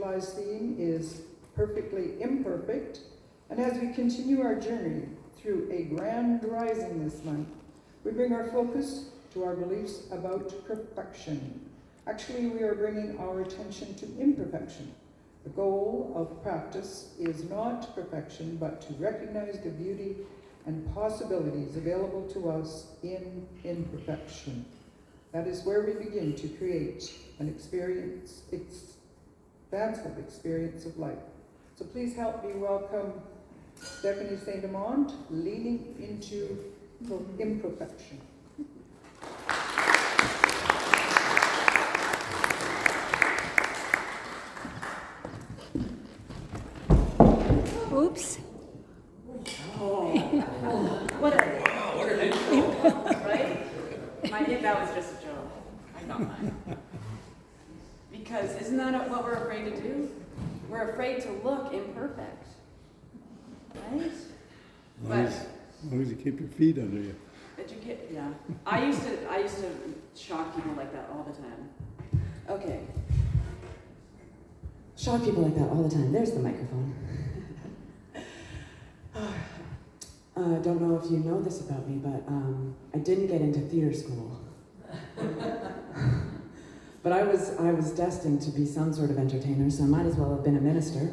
July's theme is Perfectly Imperfect, and as we continue our journey through a grand rising this month, we bring our focus to our beliefs about perfection. Actually, we are bringing our attention to imperfection. The goal of practice is not perfection, but to recognize the beauty and possibilities available to us in imperfection. That is where we begin to create an expansive experience of life. So please help me welcome Stephanie St. Amand, leaning into imperfection. Oops. Oh. What an intro, right? That was just a joke. I got mine. Because isn't that what we're afraid to do? We're afraid to look imperfect, right? As long as you keep your feet under you. Yeah. I used to shock people like that all the time. Okay. Shock people like that all the time. There's the microphone. I don't know if you know this about me, but I didn't get into theater school. But I was destined to be some sort of entertainer, so I might as well have been a minister.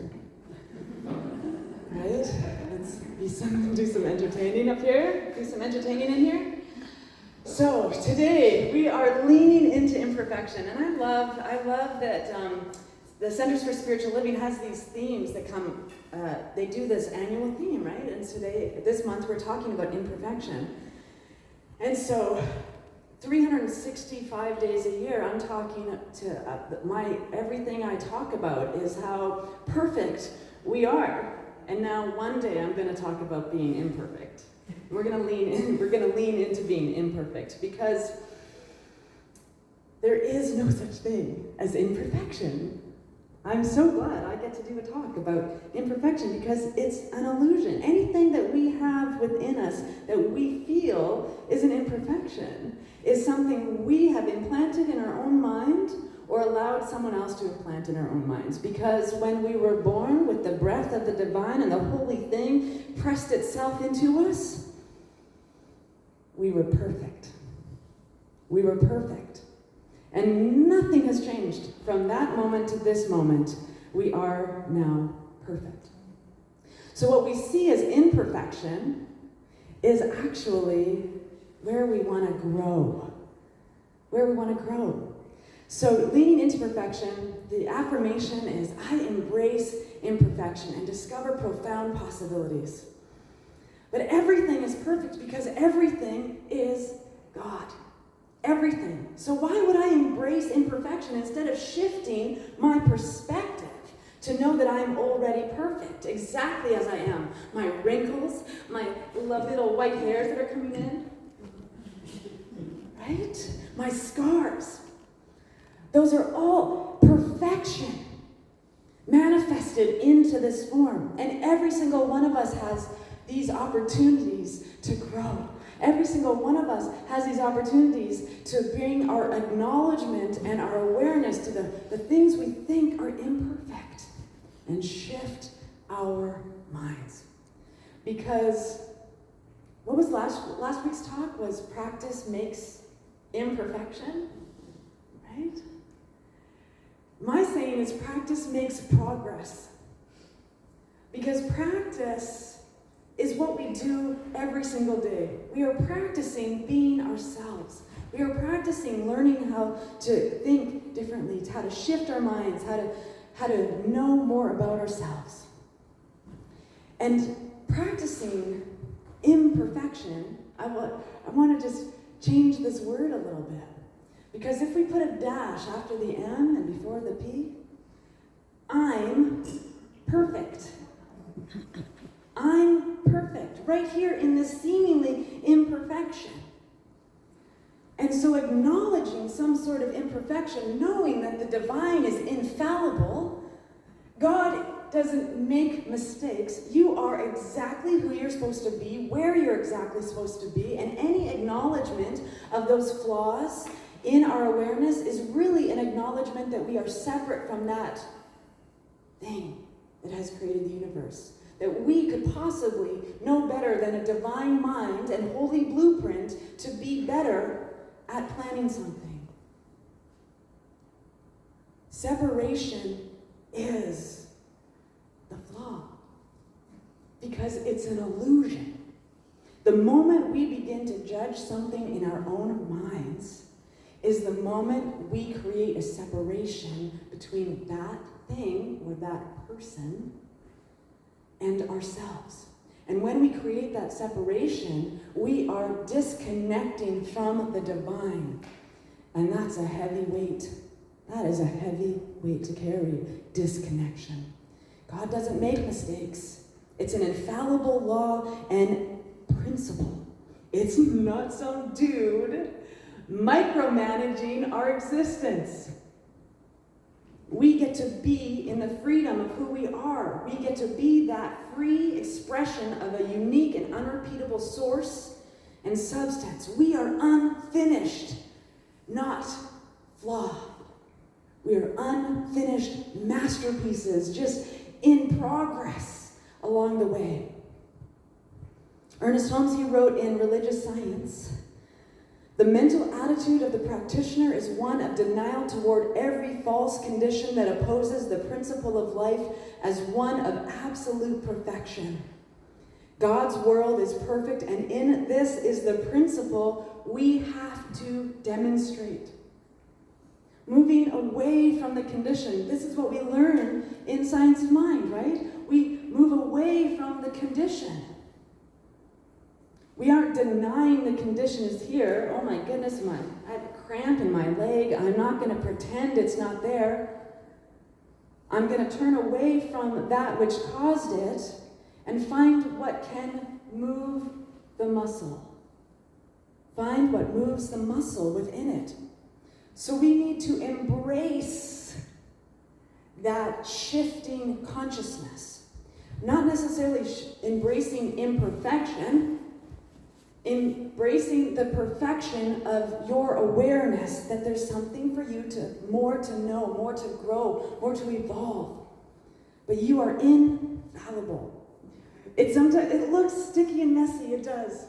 Right? Let's do some entertaining up here. Do some entertaining in here. So today we are leaning into imperfection, and I love that the Centers for Spiritual Living has these themes that come. They do this annual theme, right? And today, this month, we're talking about imperfection. And so, 365 days a year, I'm talking to everything I talk about is how perfect we are. And now one day I'm going to talk about being imperfect. We're going to lean into being imperfect, because there is no such thing as imperfection. I'm so glad I get to do a talk about imperfection, because it's an illusion. Anything that we have within us that we feel is an imperfection is something we have implanted in our own mind or allowed someone else to implant in our own minds. Because when we were born with the breath of the divine and the holy thing pressed itself into us, we were perfect. We were perfect. And nothing has changed from that moment to this moment. We are now perfect. So what we see as imperfection is actually where we want to grow. Where we want to grow. So leaning into perfection, the affirmation is, I embrace imperfection and discover profound possibilities. But everything is perfect because everything is God. Everything. So why would I embrace imperfection instead of shifting my perspective to know that I'm already perfect, exactly as I am? My wrinkles, my lovely little white hairs that are coming in, right? My scars. Those are all perfection manifested into this form. And every single one of us has these opportunities to grow. Every single one of us has these opportunities to bring our acknowledgement and our awareness to the things we think are imperfect and shift our minds. Because what was last week's talk was practice makes imperfection, right? My saying is practice makes progress. Because practice is what we do every single day. We are practicing being ourselves. We are practicing learning how to think differently, how to shift our minds, how to know more about ourselves. And practicing imperfection, I want to just change this word a little bit. Because if we put a dash after the M and before the P, I'm perfect. I'm perfect, right here in this seemingly imperfection. And so acknowledging some sort of imperfection, knowing that the divine is infallible, God doesn't make mistakes. You are exactly who you're supposed to be, where you're exactly supposed to be, and any acknowledgement of those flaws in our awareness is really an acknowledgement that we are separate from that thing that has created the universe. That we could possibly know better than a divine mind and holy blueprint to be better at planning something. Separation is the flaw because it's an illusion. The moment we begin to judge something in our own minds is the moment we create a separation between that thing or that person and ourselves. And when we create that separation, we are disconnecting from the divine. And that's a heavy weight. That is a heavy weight to carry, disconnection. God doesn't make mistakes. It's an infallible law and principle. It's not some dude micromanaging our existence. We get to be in the freedom of who we are. We get to be that free expression of a unique and unrepeatable source and substance. We are unfinished, not flawed. We are unfinished masterpieces, just in progress along the way. Ernest Holmes, he wrote in Religious Science, the mental attitude of the practitioner is one of denial toward every false condition that opposes the principle of life as one of absolute perfection. God's world is perfect, and in this is the principle we have to demonstrate. Moving away from the condition. This is what we learn in Science of Mind, right? We move away from the condition. We aren't denying the condition is here. Oh my goodness, I have a cramp in my leg. I'm not going to pretend it's not there. I'm going to turn away from that which caused it and find what can move the muscle. Find what moves the muscle within it. So we need to embrace that shifting consciousness. Not necessarily embracing imperfection, embracing the perfection of your awareness that there's something for you to more to know, more to grow, more to evolve. But you are infallible. It looks sticky and messy, it does.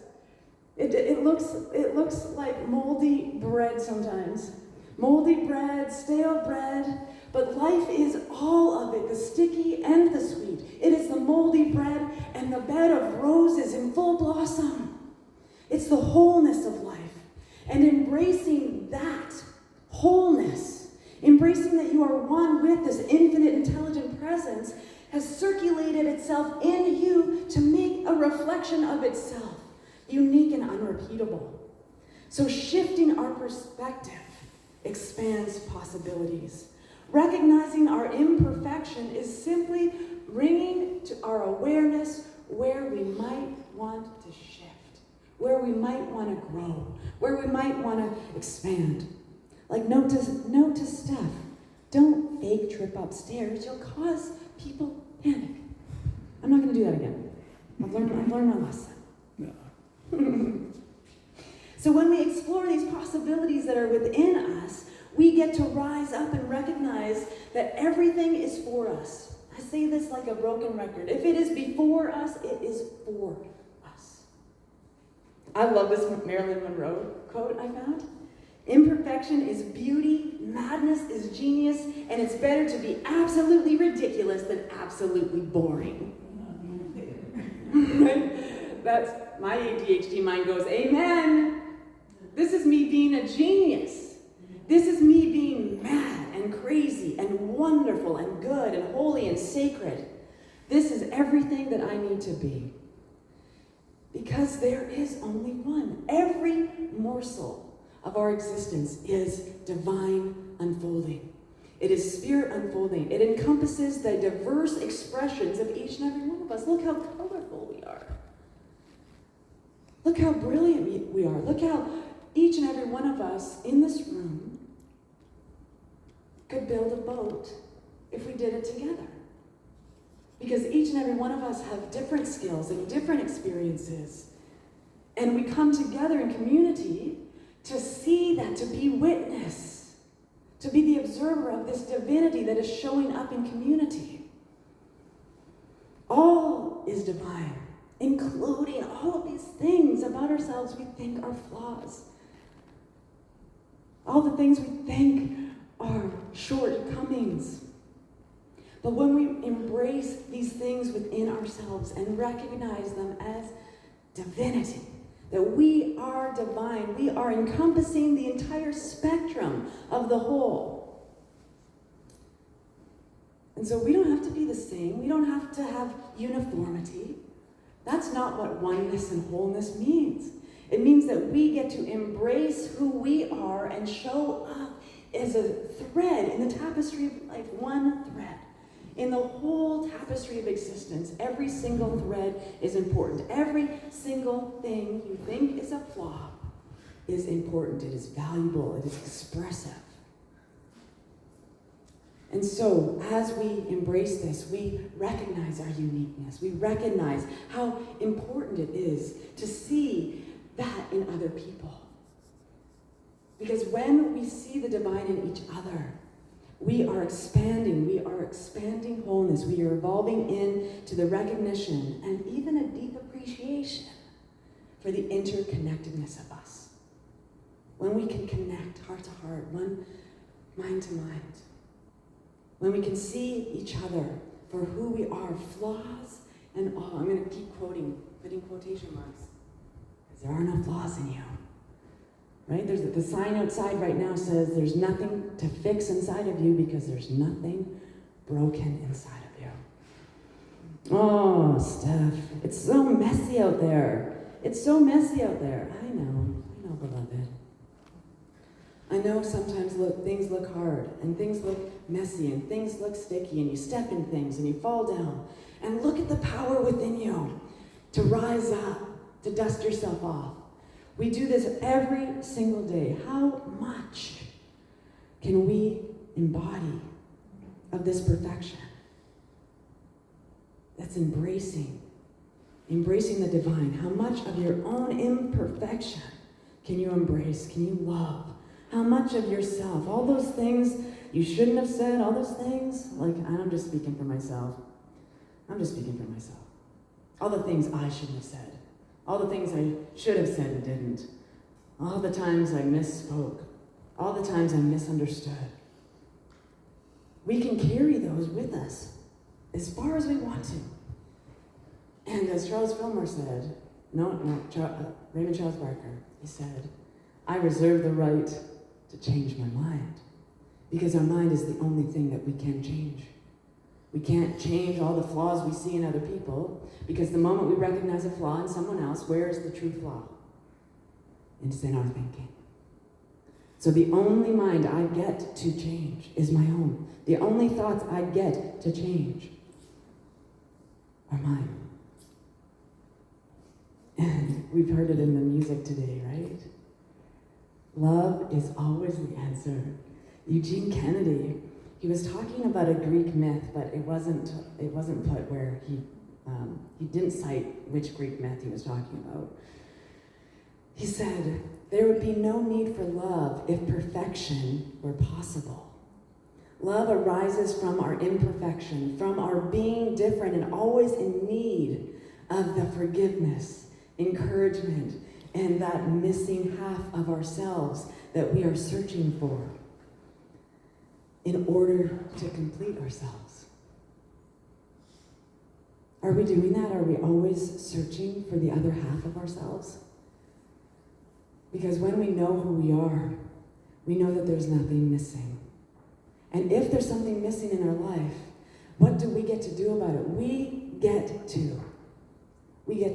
It looks like moldy bread sometimes. Moldy bread, stale bread, but life is all of it, the sticky and the sweet. It is the moldy bread and the bed of roses in full blossom. It's the wholeness of life. And embracing that wholeness, embracing that you are one with this infinite intelligent presence, has circulated itself in you to make a reflection of itself, unique and unrepeatable. So shifting our perspective expands possibilities. Recognizing our imperfection is simply bringing to our awareness where we might want to shift, where we might want to grow, where we might want to expand. Like note to Steph, don't fake trip upstairs. You'll cause people panic. I'm not going to do that again. I've learned my lesson. No. So when we explore these possibilities that are within us, we get to rise up and recognize that everything is for us. I say this like a broken record. If it is before us, it is for us. I love this Marilyn Monroe quote I found. Imperfection is beauty, madness is genius, and it's better to be absolutely ridiculous than absolutely boring. Right? That's my ADHD mind goes, amen. This is me being a genius. This is me being mad and crazy and wonderful and good and holy and sacred. This is everything that I need to be. Because there is only one. Every morsel of our existence is divine unfolding. It is spirit unfolding. It encompasses the diverse expressions of each and every one of us. Look how colorful we are. Look how brilliant we are. Look how each and every one of us in this room could build a boat if we did it together. Because each and every one of us have different skills and different experiences. And we come together in community to see that, to be witness, to be the observer of this divinity that is showing up in community. All is divine, including all of these things about ourselves we think are flaws. All the things we think are shortcomings. But when we embrace these things within ourselves and recognize them as divinity, that we are divine, we are encompassing the entire spectrum of the whole. And so we don't have to be the same. We don't have to have uniformity. That's not what oneness and wholeness means. It means that we get to embrace who we are and show up as a thread in the tapestry of life, one thread. In the whole tapestry of existence, every single thread is important. Every single thing you think is a flaw is important. It is valuable. It is expressive. And so, as we embrace this, we recognize our uniqueness. We recognize how important it is to see that in other people. Because when we see the divine in each other, we are expanding wholeness. We are evolving into the recognition and even a deep appreciation for the interconnectedness of us. When we can connect heart to heart, one mind to mind. When we can see each other for who we are, flaws and all. I'm going to keep quoting, putting quotation marks, because there are no flaws in you. Right? There's the sign outside right now says there's nothing to fix inside of you because there's nothing broken inside of you. Oh, Steph, it's so messy out there. It's so messy out there. I know, beloved. I know sometimes things look hard and things look messy and things look sticky and you step in things and you fall down. And look at the power within you to rise up, to dust yourself off. We do this every single day. How much can we embody of this perfection? That's embracing the divine. How much of your own imperfection can you embrace? Can you love? How much of yourself? All those things you shouldn't have said, all those things, like, I'm just speaking for myself. All the things I shouldn't have said. All the things I should have said and didn't. All the times I misspoke. All the times I misunderstood. We can carry those with us as far as we want to. And as Charles Fillmore said, Raymond Charles Barker, he said, I reserve the right to change my mind because our mind is the only thing that we can change. We can't change all the flaws we see in other people because the moment we recognize a flaw in someone else, where is the true flaw? It's in our thinking. So the only mind I get to change is my own. The only thoughts I get to change are mine. And we've heard it in the music today, right? Love is always the answer. Eugene Kennedy, he was talking about a Greek myth, but it wasn't put where he didn't cite which Greek myth he was talking about. He said, there would be no need for love if perfection were possible. Love arises from our imperfection, from our being different and always in need of the forgiveness, encouragement, and that missing half of ourselves that we are searching for in order to complete ourselves. Are we doing that? Are we always searching for the other half of ourselves? Because when we know who we are, we know that there's nothing missing. And if there's something missing in our life, what do we get to do about it? We get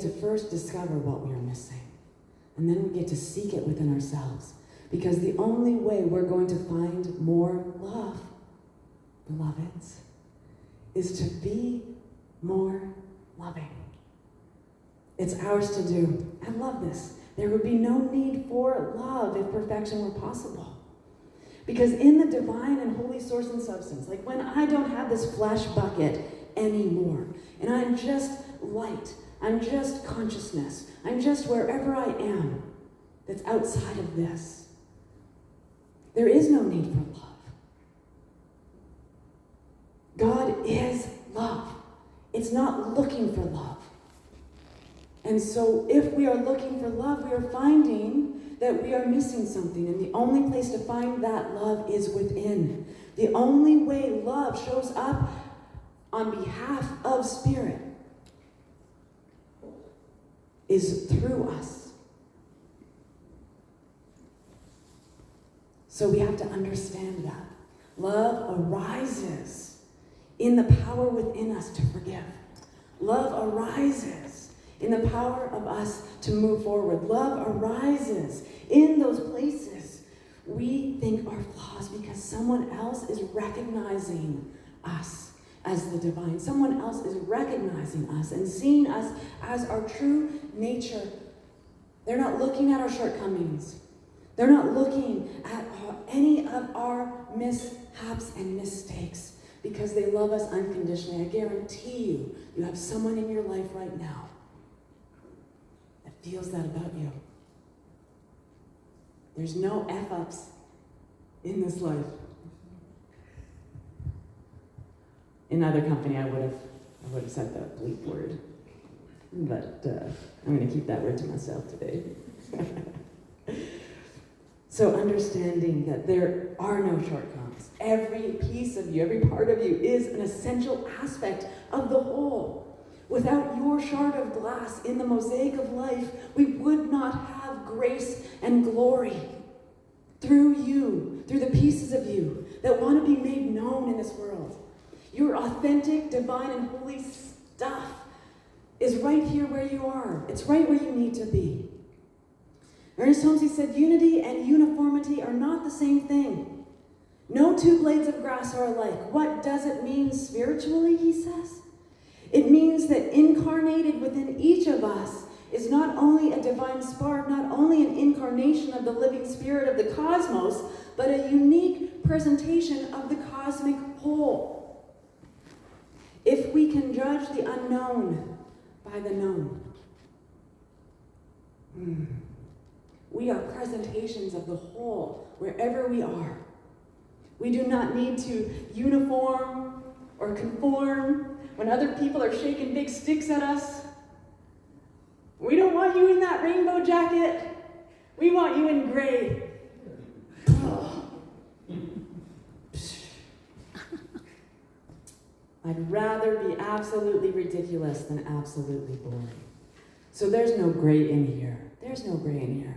to first discover what we are missing. And then we get to seek it within ourselves. Because the only way we're going to find more love, beloveds, is to be more loving. It's ours to do. I love this. There would be no need for love if perfection were possible. Because in the divine and holy source and substance, like when I don't have this flesh bucket anymore, and I'm just light, I'm just consciousness, I'm just wherever I am that's outside of this, there is no need for love. God is love. It's not looking for love. And so if we are looking for love, we are finding that we are missing something. And the only place to find that love is within. The only way love shows up on behalf of Spirit is through us. So we have to understand that. Love arises in the power within us to forgive. Love arises in the power of us to move forward. Love arises in those places we think are flaws because someone else is recognizing us as the divine. Someone else is recognizing us and seeing us as our true nature. They're not looking at our shortcomings. They're not looking at any of our mishaps and mistakes because they love us unconditionally. I guarantee you, you have someone in your life right now that feels that about you. There's no F-ups in this life. In other company, I would have said the bleep word, but I'm going to keep that word to myself today. So understanding that there are no shortcomings. Every piece of you, every part of you is an essential aspect of the whole. Without your shard of glass in the mosaic of life, we would not have grace and glory. Through you, through the pieces of you that want to be made known in this world. Your authentic, divine, and holy stuff is right here where you are. It's right where you need to be. Ernest Holmes, he said, unity and uniformity are not the same thing. No two blades of grass are alike. What does it mean spiritually, he says? It means that incarnated within each of us is not only a divine spark, not only an incarnation of the living spirit of the cosmos, but a unique presentation of the cosmic whole. If we can judge the unknown by the known, we are presentations of the whole wherever we are. We do not need to uniform or conform when other people are shaking big sticks at us. We don't want you in that rainbow jacket. We want you in gray. I'd rather be absolutely ridiculous than absolutely boring. So there's no gray in here. There's no gray in here.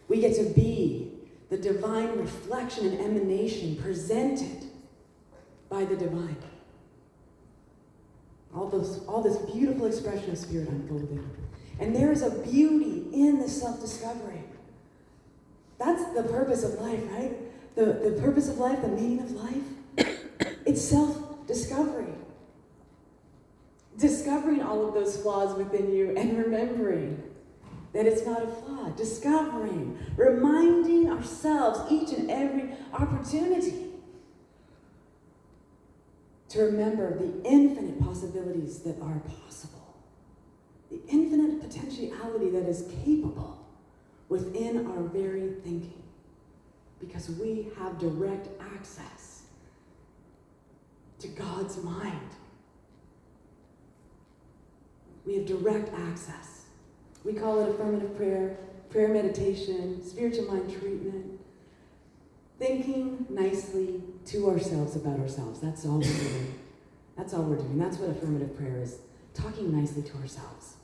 We get to be the divine reflection and emanation presented by the divine. All this beautiful expression of spirit unfolding. And there is a beauty in the self-discovery. That's the purpose of life, right? The purpose of life, the meaning of life. It's self-discovery. Discovering all of those flaws within you and remembering that it's not a flaw. Discovering, reminding ourselves each and every opportunity to remember the infinite possibilities that are possible. The infinite potentiality that is capable within our very thinking. Because we have direct access to God's mind. We have direct access. We call it affirmative prayer, prayer meditation, spiritual mind treatment, thinking nicely to ourselves about ourselves. That's all we're doing. That's all we're doing. That's what affirmative prayer is, talking nicely to ourselves.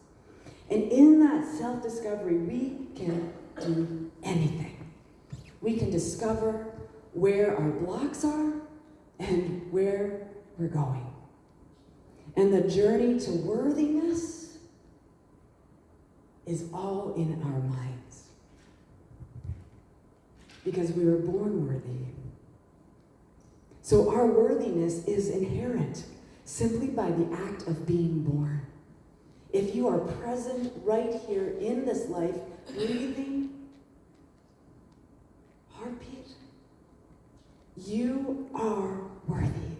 And in that self-discovery, we can do anything. We can discover where our blocks are and where we're going. And the journey to worthiness is all in our minds. Because we were born worthy. So our worthiness is inherent simply by the act of being born. If you are present right here in this life, breathing, heartbeat, you are worthy.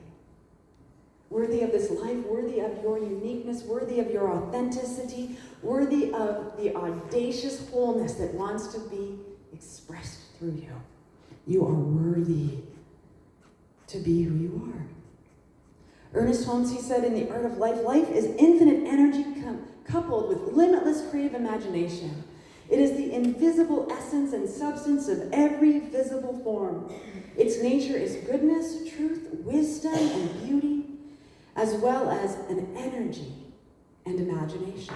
Worthy of this life, worthy of your uniqueness, worthy of your authenticity, worthy of the audacious wholeness that wants to be expressed through you. You are worthy to be who you are. Ernest Holmes, he said in The Art of Life, life is infinite energy coupled with limitless creative imagination. It is the invisible essence and substance of every visible form. Its nature is goodness, truth, wisdom, and beauty, as well as an energy and imagination.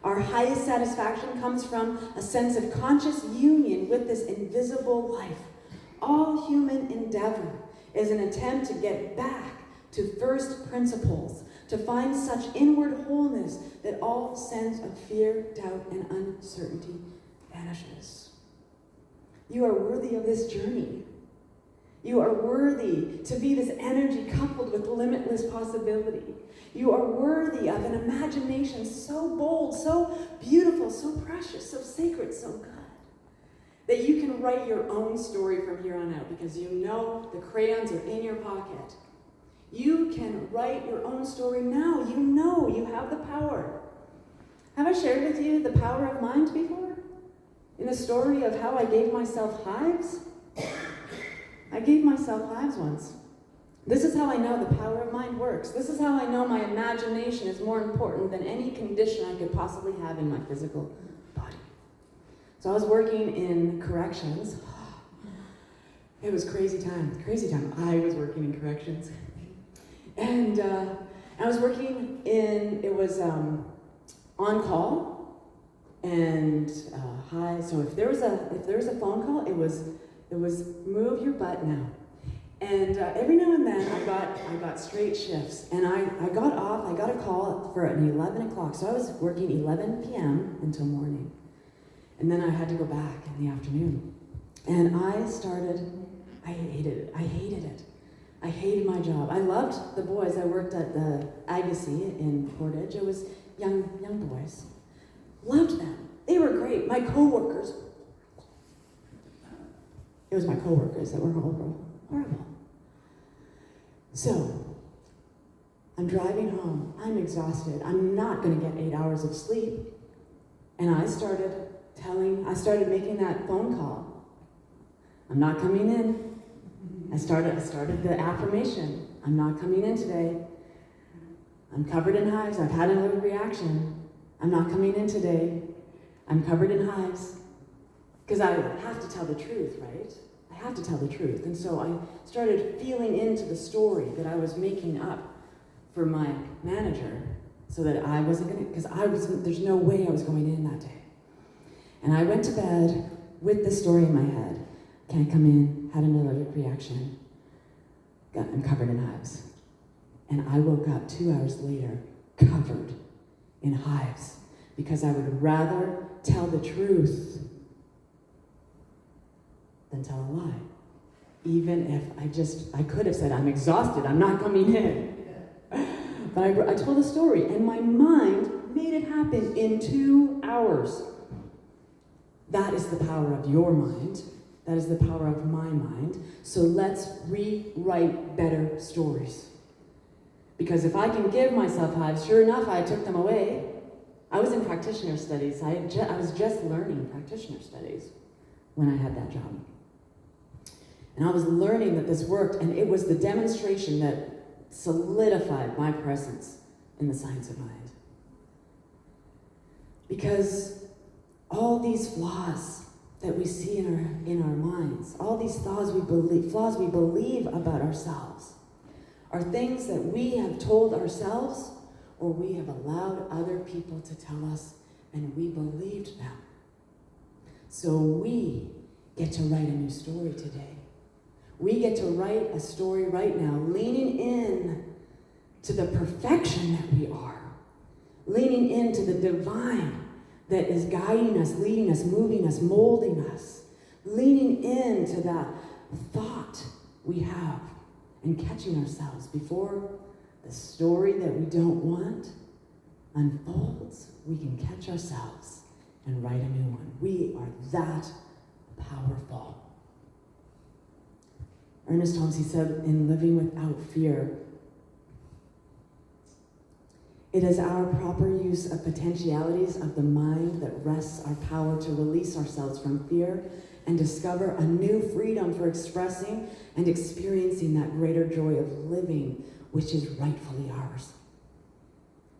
Our highest satisfaction comes from a sense of conscious union with this invisible life. All human endeavor is an attempt to get back to first principles, to find such inward wholeness that all sense of fear, doubt, and uncertainty vanishes. You are worthy of this journey. You are worthy to be this energy coupled with limitless possibility. You are worthy of an imagination so bold, so beautiful, so precious, so sacred, so good, that you can write your own story from here on out because you know the crayons are in your pocket. You can write your own story now. You know you have the power. Have I shared with you the power of mind before? In the story of how I gave myself hives? I gave myself hives once. This is how I know the power of mind works. This is how I know my imagination is more important than any condition I could possibly have in my physical body. So I was working in corrections. It was crazy time. I was working in corrections. And I was working in, it was on call and high. So if there was a phone call, it was move your butt now. And every now and then I got straight shifts, and I got off. I got a call for an 11 o'clock. So I was working 11 p.m. until morning, and then I had to go back in the afternoon. And I hated it. I hated my job. I loved the boys. I worked at the Agassiz in Portage. It was young boys. Loved them. They were great. My coworkers. It was my coworkers that were horrible. So, I'm driving home. I'm exhausted. I'm not going to get 8 hours of sleep. And I started making that phone call. I'm not coming in. I started the affirmation. I'm not coming in today. I'm covered in hives. I've had another reaction. I'm not coming in today. I'm covered in hives. Because I have to tell the truth, right? I have to tell the truth. And so I started feeling into the story that I was making up for my manager so that I wasn't going to, because there's no way I was going in that day. And I went to bed with the story in my head. Can't come in, had an allergic reaction. I'm covered in hives. And I woke up 2 hours later, covered in hives, because I would rather tell the truth than tell a lie. Even if I could have said, I'm exhausted, I'm not coming in. But I told a story, and my mind made it happen in 2 hours. That is the power of your mind. That is the power of my mind. So let's rewrite better stories. Because if I can give myself hives, sure enough, I took them away. I was in practitioner studies. I was just learning practitioner studies when I had that job. And I was learning that this worked, and it was the demonstration that solidified my presence in the science of mind. Because all these flaws that we see in our minds, all these flaws we believe about ourselves, are things that we have told ourselves or we have allowed other people to tell us, and we believed them. So we get to write a new story today. We get to write a story right now, leaning in to the perfection that we are, leaning into the divine that is guiding us, leading us, moving us, molding us, leaning into that thought we have and catching ourselves before the story that we don't want unfolds. We can catch ourselves and write a new one. We are that powerful. Ernest Holmes, he said in Living Without Fear, it is our proper use of potentialities of the mind that rests our power to release ourselves from fear and discover a new freedom for expressing and experiencing that greater joy of living which is rightfully ours.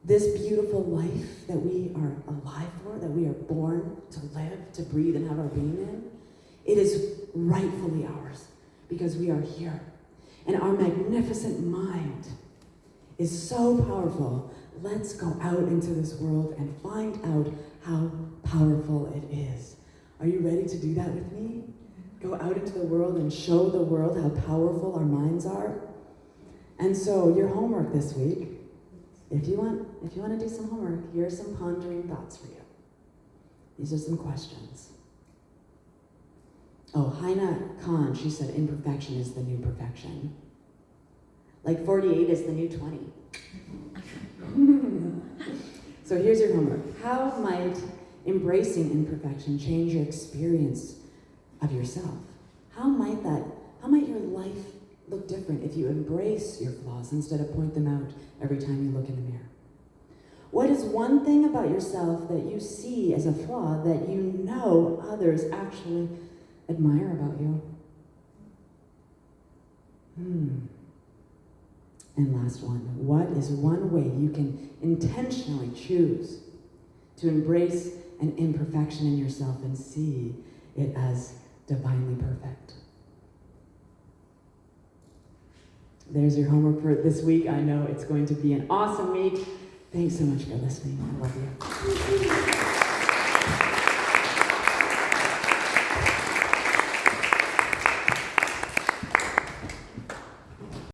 This beautiful life that we are alive for, that we are born to live, to breathe, and have our being in, it is rightfully ours because we are here. And our magnificent mind is so powerful. Let's go out into this world and find out how powerful it is. Are you ready to do that with me? Go out into the world and show the world how powerful our minds are. And so your homework this week, if you want to do some homework, here are some pondering thoughts for you. These are some questions. Oh, Haina Khan, she said imperfection is the new perfection. Like 48 is the new 20. So here's your homework. How might embracing imperfection change your experience of yourself? How might your life look different if you embrace your flaws instead of point them out every time you look in the mirror? What is one thing about yourself that you see as a flaw that you know others actually admire about you? And last one, what is one way you can intentionally choose to embrace an imperfection in yourself and see it as divinely perfect? There's your homework for this week. I know it's going to be an awesome week. Thanks so much for listening. I love you.